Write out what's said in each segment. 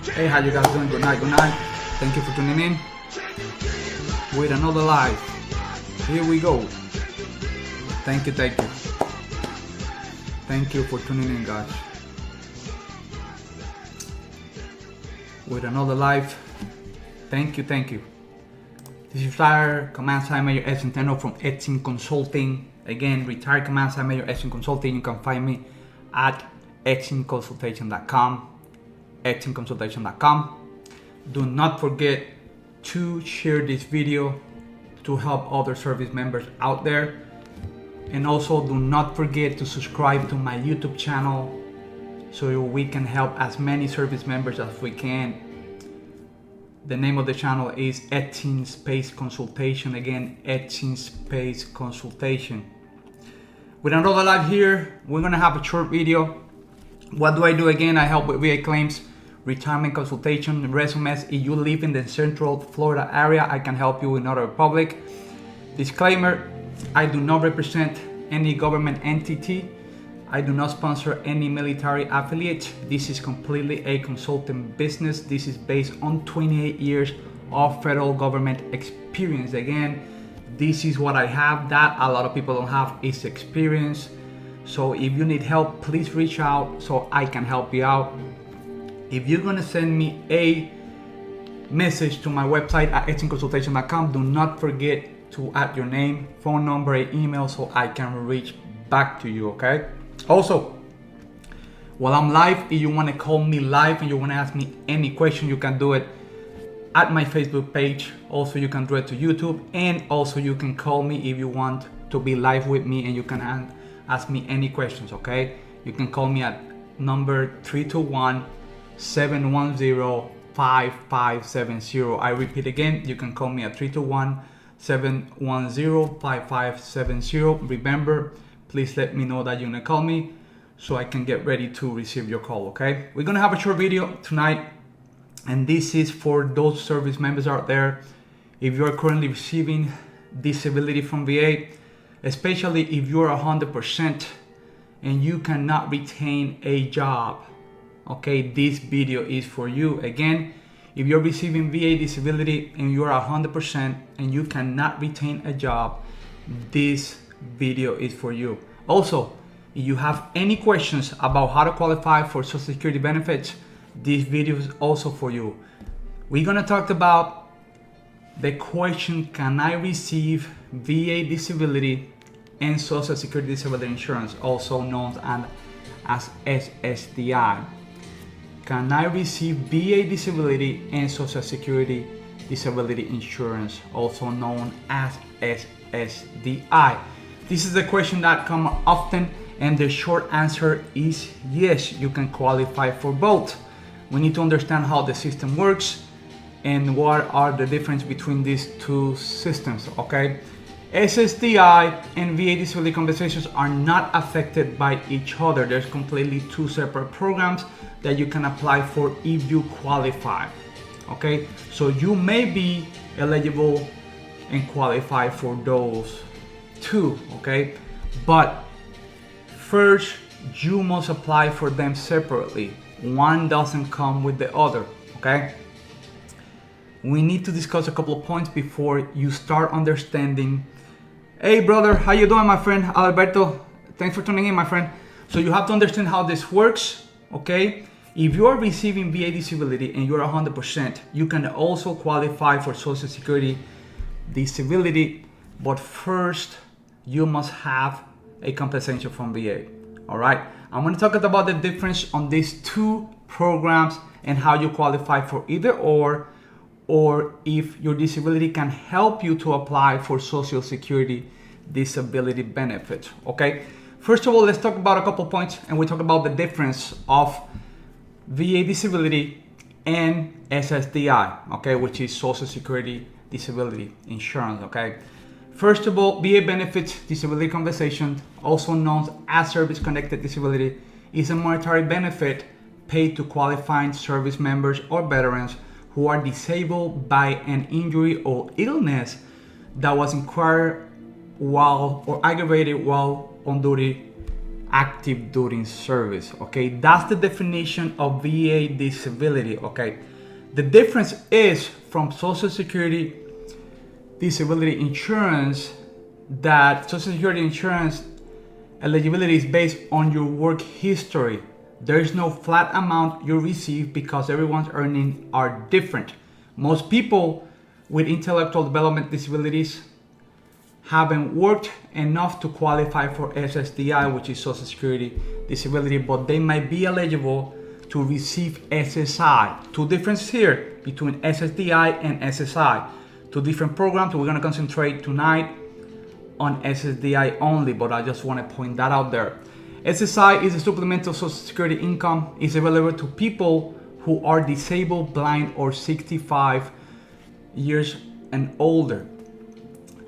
Hey, how you guys doing? Good night, good night. Thank you for tuning in with another live. Here we go. Thank you. Thank you for tuning in, guys. With another live. Thank you. This is retired Command Sergeant Major Edson Centeno from Exped Consulting. Again, retired Command Sergeant Major Exped Consulting. You can find me at expedconsultation.com. expedconsultation.com. Do not forget to share this video to help other service members out there. And also do not forget to subscribe to my YouTube channel so we can help as many service members as we can. The name of the channel is Exped Space Consultation. Again, Exped Space Consultation. With another live here, we're gonna have a short video. What do I do again? I help with VA claims, retirement consultation, resumes. If you live in the Central Florida area, I can help you in Northern Republic. Disclaimer, I do not represent any government entity. I do not sponsor any military affiliate. This is completely a consulting business. This is based on 28 years of federal government experience. Again, this is what I have that a lot of people don't have, is experience. So if you need help, please reach out so I can help you out. If you're gonna send me a message to my website at expedconsultation.com, do not forget to add your name, phone number, and email so I can reach back to you, okay? Also, while I'm live, if you want to call me live and you want to ask me any question, you can do it at my Facebook page. Also, you can do it to YouTube, and also you can call me if you want to be live with me and you can ask me any questions, okay? You can call me at number 321-710-5570. I repeat again, you can call me at 321-710-5570. Remember, please let me know that you're gonna call me so I can get ready to receive your call, okay? We're gonna have a short video tonight, and this is for those service members out there. If you're currently receiving disability from VA, especially if you're 100% and you cannot retain a job, okay? This video is for you. Again, if you're receiving VA disability and you're 100% and you cannot retain a job, this video is for you. Also, if you have any questions about how to qualify for Social Security benefits, this video is also for you. We're gonna talk about the question, can I receive VA disability and Social Security disability insurance, also known as SSDI? Can I receive VA disability and Social Security disability insurance, also known as SSDI? This is a question that comes often, and the short answer is yes, you can qualify for both. We need to understand how the system works and what are the difference between these two systems, okay? SSDI and VA disability compensations are not affected by each other. There's completely two separate programs that you can apply for if you qualify, okay? So you may be eligible and qualify for those two, okay? But first, you must apply for them separately. One doesn't come with the other, okay? We need to discuss a couple of points before you start understanding. Hey brother, how you doing, my friend? Alberto, thanks for tuning in, my friend. So you have to understand how this works, okay? If you are receiving VA disability and you're 100%, you can also qualify for Social Security disability, but first, you must have a compensation from VA. All right, I'm going to talk about the difference on these two programs and how you qualify for either or if your disability can help you to apply for Social Security disability benefits. Okay, first of all, let's talk about a couple points, and we talk about the difference of VA disability and SSDI, okay, which is Social Security disability insurance. Okay, first of all, VA benefits disability compensation, also known as service-connected disability, is a monetary benefit paid to qualifying service members or veterans who are disabled by an injury or illness that was incurred while or aggravated while on duty active duty service. Okay, that's the definition of VA disability. Okay, the difference is from Social Security disability insurance that Social Security insurance eligibility is based on your work history. There is no flat amount you receive because everyone's earnings are different. Most people with intellectual development disabilities haven't worked enough to qualify for SSDI, which is Social Security disability, but they might be eligible to receive SSI. Two differences here between SSDI and SSI. Two different programs. We're gonna concentrate tonight on SSDI only, but I just want to point that out there. SSI is a supplemental Social Security income. It's available to people who are disabled, blind, or 65 years and older.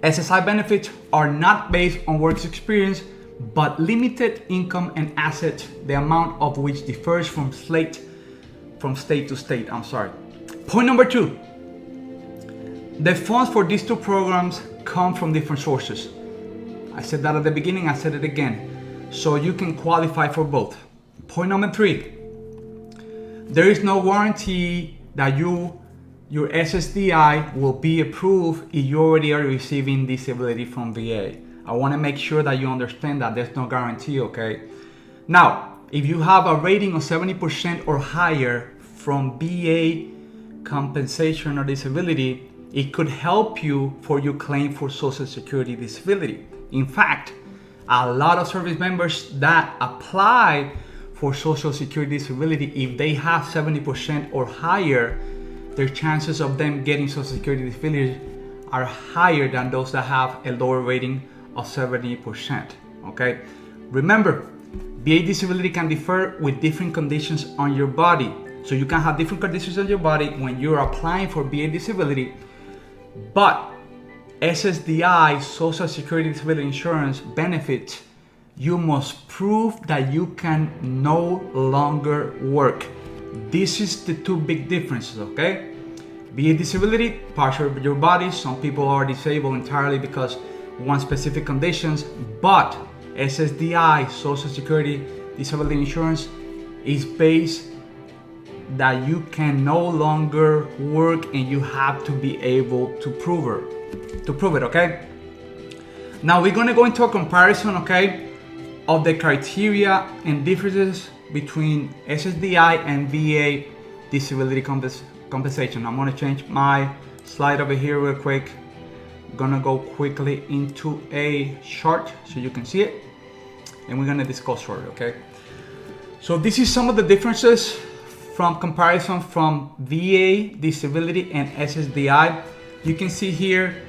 SSI benefits are not based on work experience, but limited income and assets, the amount of which differs from state to state. Point number 2. The funds for these two programs come from different sources. I said that at the beginning, I said it again. So you can qualify for both. Point number 3. There is no guarantee that your SSDI will be approved if you already are receiving disability from VA. I want to make sure that you understand that there's no guarantee, okay? Now, if you have a rating of 70% or higher from VA compensation or disability, it could help you for your claim for Social Security disability. In fact, a lot of service members that apply for Social Security disability, if they have 70% or higher, their chances of them getting Social Security disability are higher than those that have a lower rating of 70%. Okay? Remember, VA disability can differ with different conditions on your body. So you can have different conditions on your body when you're applying for VA disability, but SSDI, Social Security Disability Insurance benefits, you must prove that you can no longer work. This is the two big differences, okay? VA disability, partial of your body. Some people are disabled entirely because one specific conditions, but SSDI, Social Security Disability Insurance, is based that you can no longer work and you have to be able to prove it, okay? Now we're gonna go into a comparison, okay, of the criteria and differences between SSDI and VA disability compensation. I'm gonna change my slide over here real quick. I'm gonna go quickly into a chart so you can see it, and we're gonna discuss shortly, okay? So this is some of the differences from comparison from VA disability and SSDI. You can see here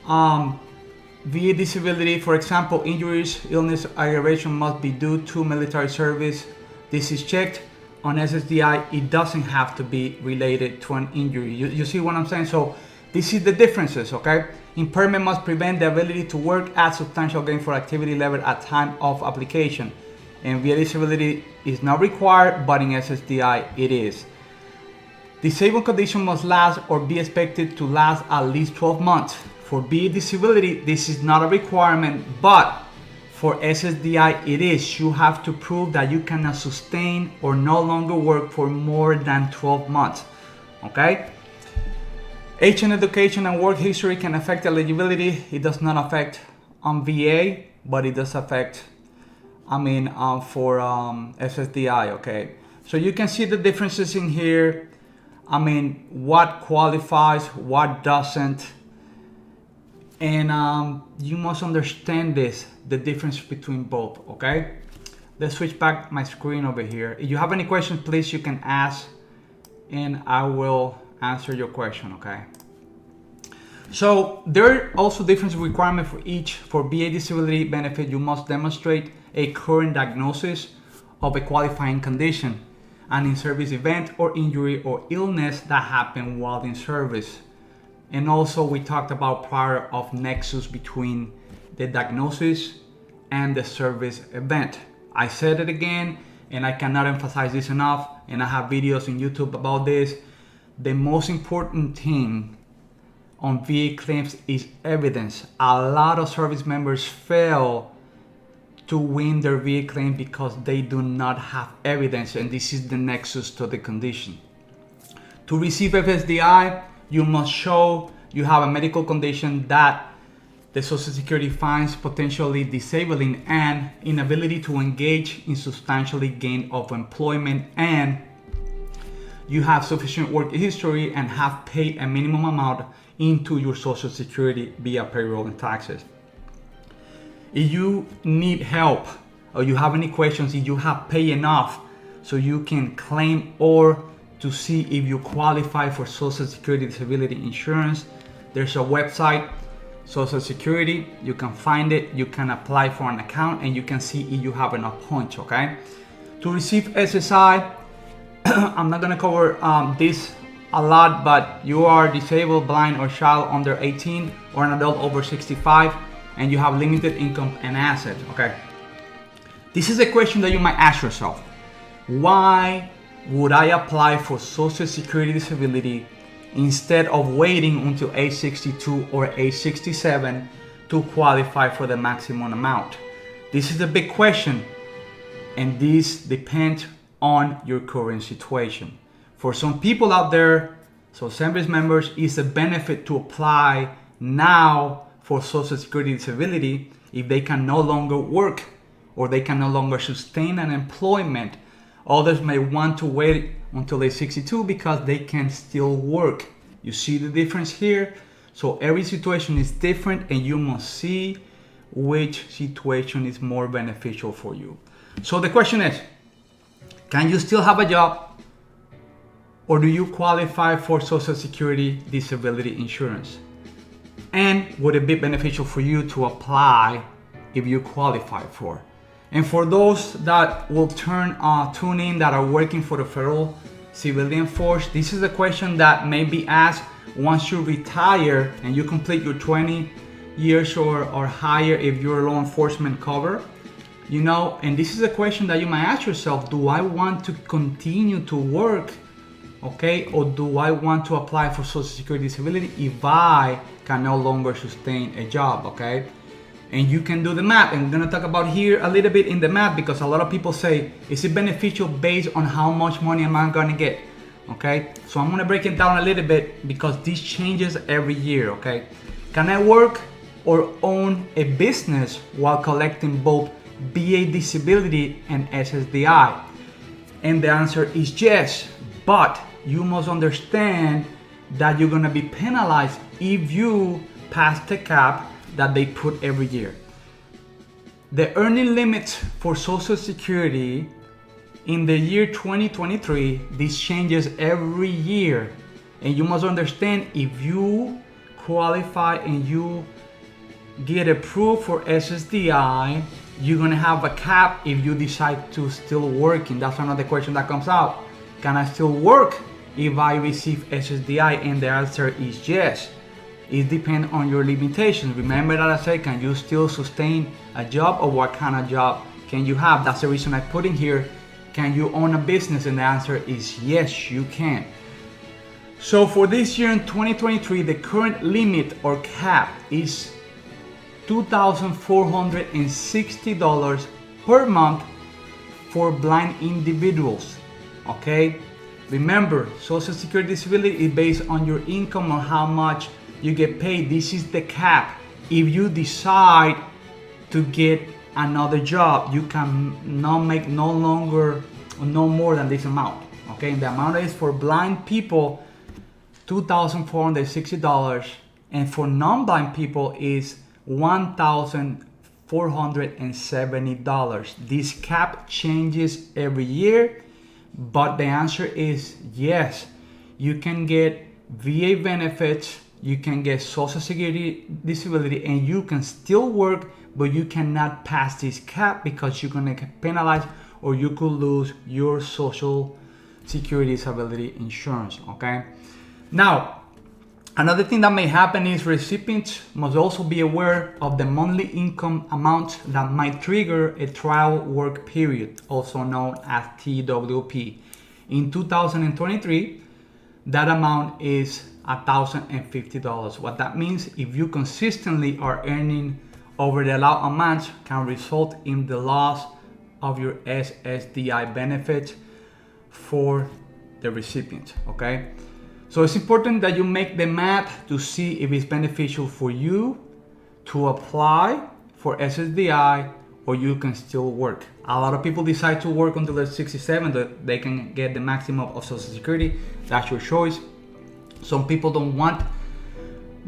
VA disability, for example, injuries, illness, aggravation must be due to military service. This is checked. On SSDI, it doesn't have to be related to an injury. You see what I'm saying? So this is the differences, okay? Impairment must prevent the ability to work at substantial gain for activity level at time of application. And VA disability is not required, but in SSDI it is. Disabled condition must last or be expected to last at least 12 months. For VA disability, this is not a requirement, but for SSDI it is. You have to prove that you cannot sustain or no longer work for more than 12 months, okay? Age and education and work history can affect eligibility. It does not affect VA, but it does affect for SSDI, okay? So you can see the differences in here. What qualifies, what doesn't. And you must understand the difference between both, okay? Let's switch back my screen over here. If you have any questions, please, you can ask and I will answer your question, okay? So there are also different requirements for each. For VA disability benefit, you must demonstrate a current diagnosis of a qualifying condition, an in-service event or injury or illness that happened while in service. And also we talked about prior of nexus between the diagnosis and the service event. I said it again, and I cannot emphasize this enough, and I have videos on YouTube about this. The most important thing on VA claims is evidence. A lot of service members fail to win their VA claim because they do not have evidence, and this is the nexus to the condition. To receive FSDI, you must show you have a medical condition that the Social Security finds potentially disabling and inability to engage in substantially gain of employment, and you have sufficient work history and have paid a minimum amount into your Social Security via payroll and taxes. If you need help or you have any questions, if you have paid enough so you can claim or to see if you qualify for Social Security disability insurance, there's a website, Social Security. You can find it, you can apply for an account, and you can see if you have enough points, okay? To receive SSI, I'm not gonna cover this a lot, but you are disabled, blind, or child under 18 or an adult over 65, and you have limited income and assets, okay? This is a question that you might ask yourself. Why would I apply for Social Security disability instead of waiting until age 62 or age 67 to qualify for the maximum amount? This is a big question, and this depends on your current situation. For some people out there, so service members, it's a benefit to apply now for Social Security disability if they can no longer work or they can no longer sustain an employment. Others may want to wait until they're 62 because they can still work. You see the difference here? So every situation is different, and you must see which situation is more beneficial for you. So the question is, can you still have a job, or do you qualify for Social Security disability insurance? And would it be beneficial for you to apply if you qualify for? And for those that will tune in that are working for the federal civilian force, this is a question that may be asked once you retire and you complete your 20 years or higher if you're law enforcement cover. You know, and this is a question that you might ask yourself, do I want to continue to work, okay, or do I want to apply for Social Security disability if I can no longer sustain a job, okay? And you can do the math, and we're gonna talk about here a little bit in the math, because a lot of people say, is it beneficial based on how much money am I gonna get, okay? So I'm gonna break it down a little bit because this changes every year, okay? Can I work or own a business while collecting both VA disability and SSDI? And the answer is yes, but you must understand that you're gonna be penalized if you pass the cap that they put every year. The earning limits for Social Security in the year 2023, this changes every year. And you must understand, if you qualify and you get approved for SSDI, you're gonna have a cap if you decide to still working. That's another question that comes out. Can I still work if I receive SSDI? And the answer is yes. It depends on your limitations. Remember that I said, can you still sustain a job, or what kind of job can you have? That's the reason I put in here, can you own a business? And the answer is yes, you can. So for this year in 2023, the current limit or cap is $2,460 per month for blind individuals, okay? Remember, Social Security disability is based on your income or how much you get paid. This is the cap. If you decide to get another job, you can not make no more than this amount, okay? The amount is for blind people $2,460, and for non-blind people is $1,470. This cap changes every year, but the answer is yes. You can get VA benefits, you can get Social Security disability, and you can still work, but you cannot pass this cap because you're gonna get penalized, or you could lose your Social Security disability insurance, okay? Now, another thing that may happen is recipients must also be aware of the monthly income amounts that might trigger a trial work period, also known as TWP. In 2023, that amount is $1,050. What that means, if you consistently are earning over the allowed amounts can result in the loss of your SSDI benefits for the recipient, okay? So it's important that you make the math to see if it's beneficial for you to apply for SSDI, or you can still work. A lot of people decide to work until they're 67, that they can get the maximum of Social Security. That's your choice. Some people don't want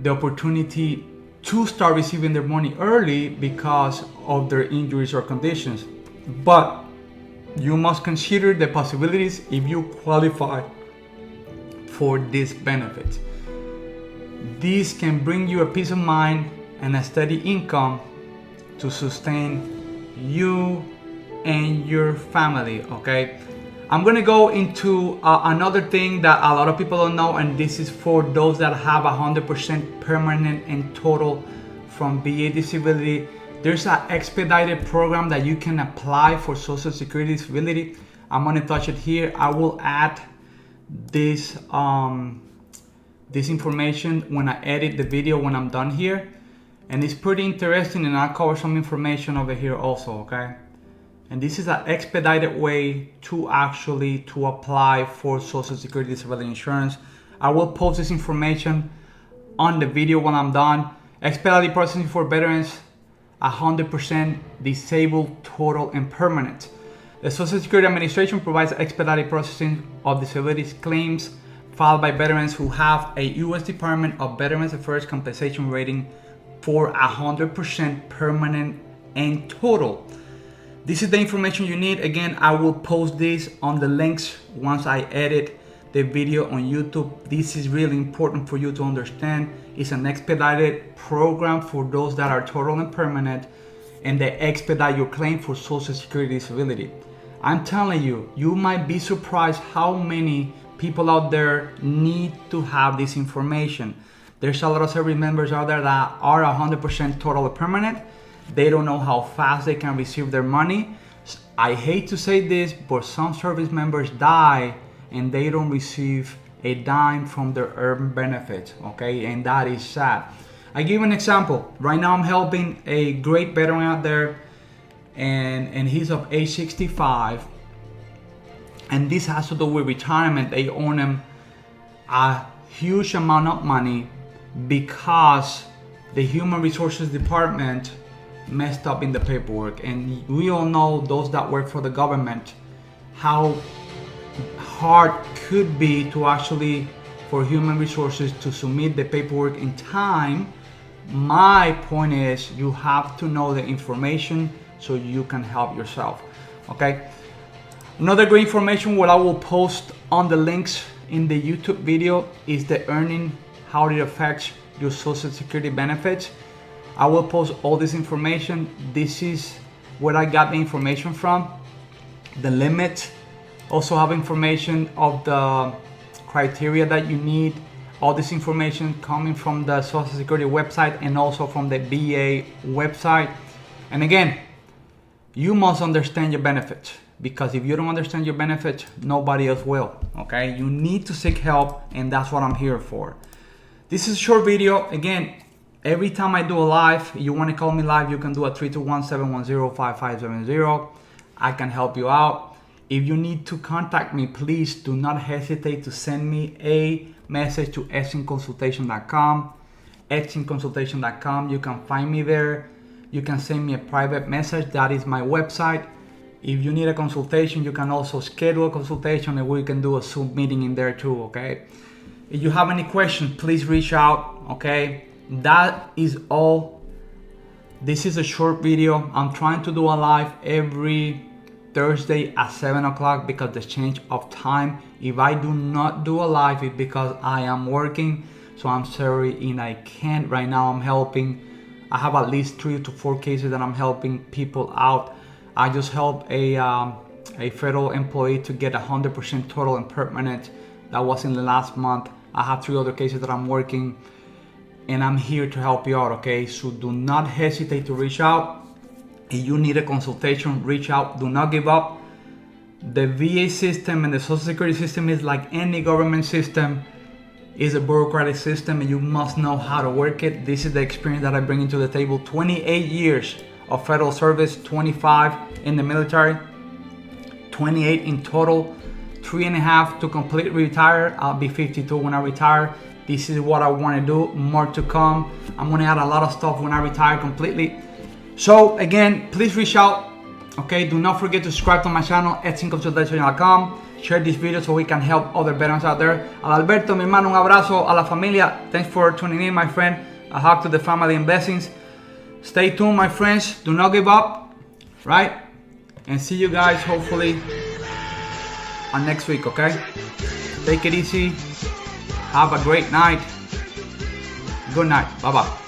the opportunity to start receiving their money early because of their injuries or conditions. But you must consider the possibilities if you qualify for this benefit. This can bring you a peace of mind and a steady income to sustain you and your family, okay? I'm gonna go into another thing that a lot of people don't know, and this is for those that have 100% permanent and total from VA disability. There's an expedited program that you can apply for Social Security disability. I'm gonna touch it here. I will add this information when I edit the video when I'm done here. And it's pretty interesting, and I'll cover some information over here also, okay? And this is an expedited way to apply for Social Security disability insurance. I will post this information on the video when I'm done. Expedited processing for veterans, 100% disabled, total, and permanent. The Social Security Administration provides expedited processing of disability claims filed by veterans who have a U.S. Department of Veterans Affairs compensation rating for 100% permanent and total. This is the information you need. Again, I will post this on the links once I edit the video on YouTube. This is really important for you to understand. It's an expedited program for those that are total and permanent, and they expedite your claim for Social Security disability. I'm telling you, you might be surprised how many people out there need to have this information. There's a lot of service members out there that are 100% total and permanent. They don't know how fast they can receive their money. I hate to say this, but some service members die and they don't receive a dime from their earned benefits, okay? And that is sad. I give an example. Right now I'm helping a great veteran out there, and he's of age 65. And this has to do with retirement. They own him a huge amount of money because the Human Resources Department messed up in the paperwork. And we all know, those that work for the government, how hard could be to actually for Human Resources to submit the paperwork in time. My point is, you have to know the information so you can help yourself, okay? Another great information, what I will post on the links in the YouTube video, is the earning, how it affects your Social Security benefits. I will post all this information. This is where I got the information from, the limit. Also have information of the criteria that you need. All this information coming from the Social Security website and also from the VA website. And again, you must understand your benefits, because if you don't understand your benefits, nobody else will, okay? You need to seek help, and that's what I'm here for. This is a short video. Again, every time I do a live, you want to call me live, you can do a 321-710-5570. I can help you out. If you need to contact me, please do not hesitate to send me a message to exinconsultation.com. exinconsultation.com. You can find me there. You can send me a private message. That is my website. If you need a consultation, you can also schedule a consultation, and we can do a Zoom meeting in there too, okay? If you have any questions, please reach out, okay? That is all. This is a short video. I'm trying to do a live every Thursday at 7 o'clock because the change of time. If I do not do a live, it's because I am working. So I'm sorry, and I can't right now. I'm helping. I have at least 3 to 4 cases that I'm helping people out. I just helped a federal employee to get 100% total and permanent. That was in the last month. I have 3 other cases that I'm working, and I'm here to help you out, okay? So do not hesitate to reach out. If you need a consultation, reach out. Do not give up. The VA system and the Social Security system is like any government system. is a bureaucratic system and you must know how to work it. This is the experience that I bring into the table. 28 years of federal service, 25 in the military, 28 in total, 3.5 to completely retire. I'll be 52 when I retire. This is what I want to do, more to come. I'm gonna add a lot of stuff when I retire completely. So again, please reach out. Okay, do not forget to subscribe to my channel, edsinconsultation.com. Share this video so we can help other veterans out there. Al Alberto, mi hermano, un abrazo. A la familia, thanks for tuning in, my friend. A hug to the family and blessings. Stay tuned, my friends. Do not give up, right? And see you guys hopefully on next week, okay? Take it easy. Have a great night. Good night. Bye-bye.